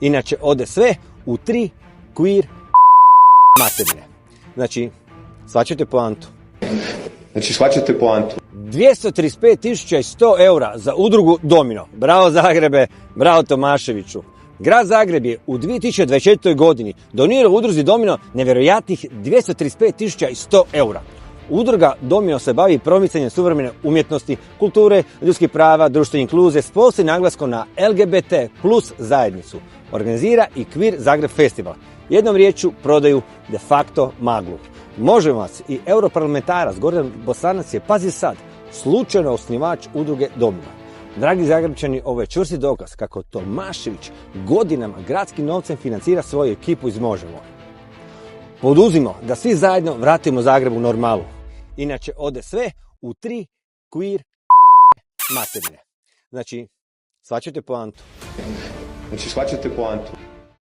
Inače, ode sve u 3 queer materine. Znači, shvaćate poantu. 235.100 eura za udrugu Domino. Bravo Zagrebe, bravo Tomaševiću. Grad Zagreb je u 2024. godini donirao udruzi Domino nevjerojatnih 235.100 eura. Udruga Domino se bavi promicanjem suvremene umjetnosti, kulture, ljudskih prava, društvene inkluzije s posebnim naglaskom na LGBT plus zajednicu. Organizira i Queer Zagreb Festival. Jednom riječju prodaju de facto maglu. Možemovac i europarlamentarac Gordan Bosanac je, pazi sad, slučajno osnivač udruge Domino. Dragi Zagrebčani, ovo je čvrsti dokaz kako Tomašević godinama gradskim novcem financira svoju ekipu iz Možemo. Poduzimo da svi zajedno vratimo Zagrebu normalu. Inače, ode sve u 3 queer materine. Znači, shvaćate poantu.